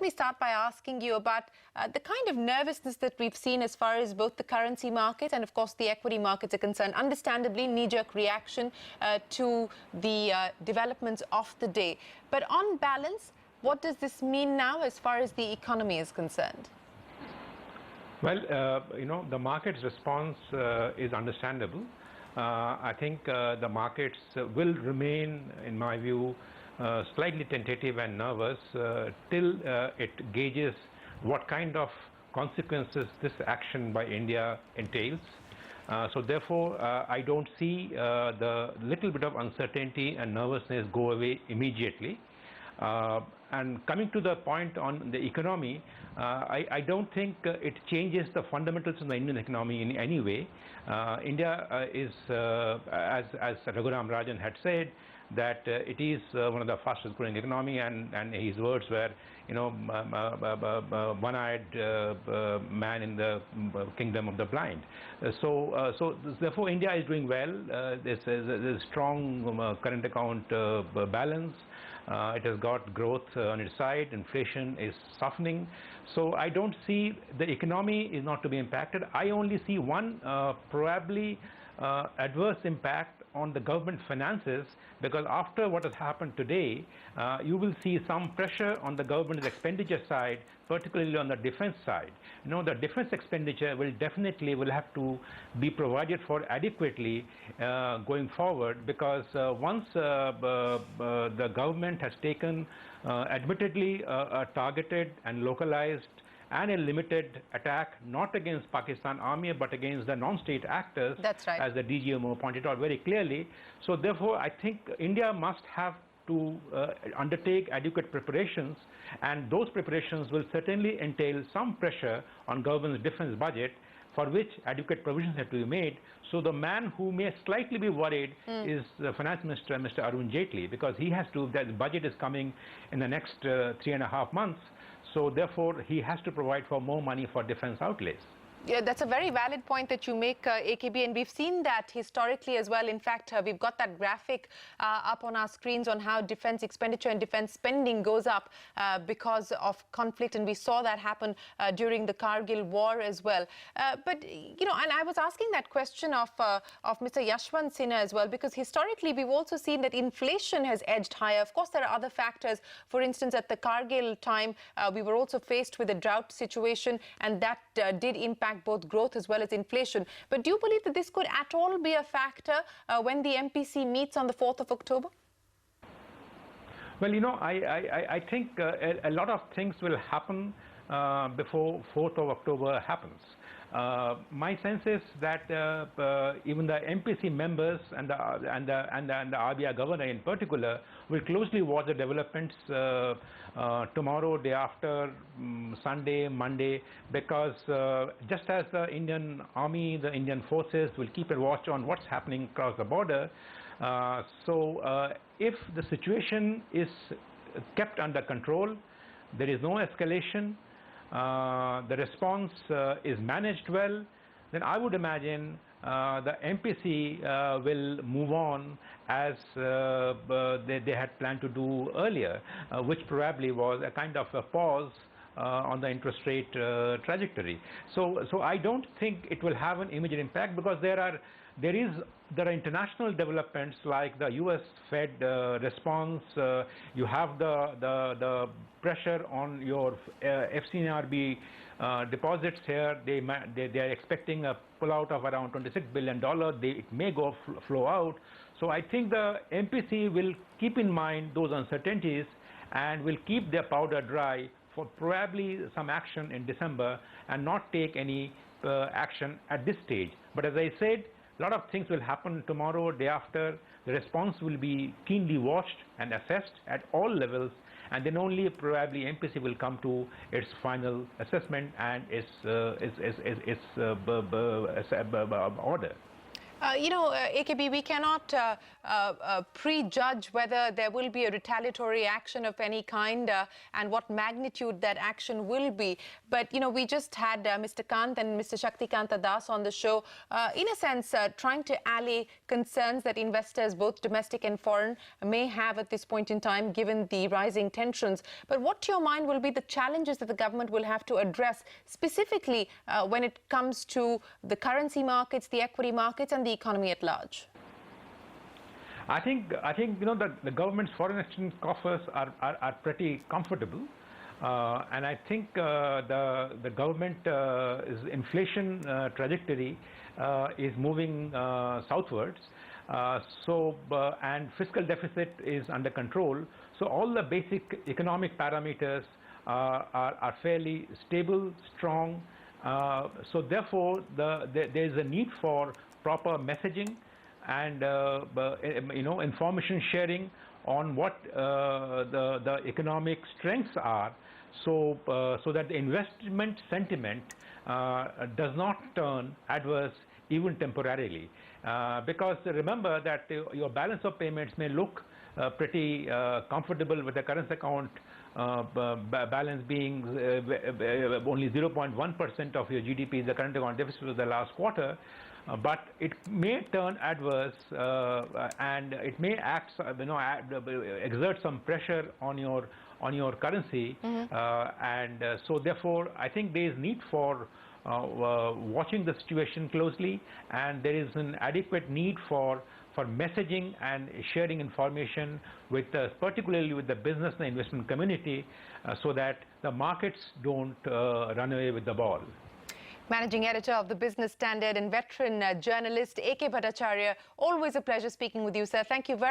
Let me start by asking you about the kind of nervousness that we've seen as far as both the currency market and, of course, the equity markets are concerned. Understandably, knee-jerk reaction to the developments of the day. But on balance, what does this mean now as far as the economy is concerned? Well, the market's response is understandable. I think the markets will remain, in my view, slightly tentative and nervous till it gauges what kind of consequences this action by India entails. So therefore, I don't see the little bit of uncertainty and nervousness go away immediately. And coming to the point on the economy, I don't think it changes the fundamentals of the Indian economy in any way. India is, as Raghuram Rajan had said, that it is one of the fastest growing economy, and his words were, one-eyed man in the kingdom of the blind. So therefore India is doing well. There's a strong current account balance. It has got growth on its side. Inflation is softening. So I don't see the economy is not to be impacted. I only see one probably adverse impact on the government finances, because after what has happened today, you will see some pressure on the government's expenditure side, particularly on the defense side. The defense expenditure will definitely have to be provided for adequately going forward, because once the government has taken admittedly a targeted and localized and a limited attack, not against Pakistan Army, but against the non-state actors. That's right. As the DGMO pointed out very clearly. So therefore, I think India must have to undertake adequate preparations, and those preparations will certainly entail some pressure on government's defense budget, for which adequate provisions have to be made. So the man who may slightly be worried is the Finance Minister, Mr. Arun Jaitley, because he has to, that budget is coming in the next 3.5 months. So therefore, he has to provide for more money for defense outlays. Yeah, that's a very valid point that you make, AKB, and we've seen that historically as well. In fact, we've got that graphic up on our screens on how defense expenditure and defense spending goes up because of conflict, and we saw that happen during the Kargil war as well. But, and I was asking that question of Mr. Yashwant Sinha as well, because historically we've also seen that inflation has edged higher. Of course, there are other factors. For instance, at the Kargil time, we were also faced with a drought situation, and that did impact both growth as well as inflation. But do you believe that this could at all be a factor when the MPC meets on the 4th of October? Well, I think a lot of things will happen before 4th of October happens. My sense is that even the MPC members and the RBI governor in particular will closely watch the developments tomorrow, day after, Sunday, Monday, because just as the Indian Army, the Indian forces will keep a watch on what's happening across the border, so if the situation is kept under control, there is no escalation, the response is managed well, then I would imagine the MPC will move on as they had planned to do earlier, which probably was a kind of a pause on the interest rate trajectory. So I don't think it will have an immediate impact, because there are international developments like the U.S. Fed response. You have the pressure on your FCNRB deposits here. They are expecting a pullout of around $26 billion. It may flow out. So I think the MPC will keep in mind those uncertainties and will keep their powder dry for probably some action in December, and not take any action at this stage. But as I said, a lot of things will happen tomorrow, day after. The response will be keenly watched and assessed at all levels, and then only probably MPC will come to its final assessment and its order. AKB, we cannot prejudge whether there will be a retaliatory action of any kind and what magnitude that action will be. But, we just had Mr. Kant and Mr. Shaktikanta Das on the show, in a sense, trying to allay concerns that investors, both domestic and foreign, may have at this point in time, given the rising tensions. But what, to your mind, will be the challenges that the government will have to address, specifically when it comes to the currency markets, the equity markets, and the economy at large? I think the government's foreign exchange coffers are pretty comfortable, and I think the government's inflation trajectory is moving southwards. And fiscal deficit is under control. So all the basic economic parameters are fairly stable, strong. So therefore, there is a need for proper messaging and information sharing on what the economic strengths are, so that the investment sentiment does not turn adverse even temporarily. Because remember that your balance of payments may look pretty comfortable with the current account balance being only 0.1% of your GDP, the current account deficit of the last quarter, but it may turn adverse and it may exert some pressure on your currency, and so therefore I think there is need for watching the situation closely, and there is an adequate need for messaging and sharing information with particularly with the business and investment community, so that the markets don't run away with the ball. Managing Editor of the Business Standard and veteran journalist A.K. Bhattacharya, always a pleasure speaking with you, sir. Thank you very much.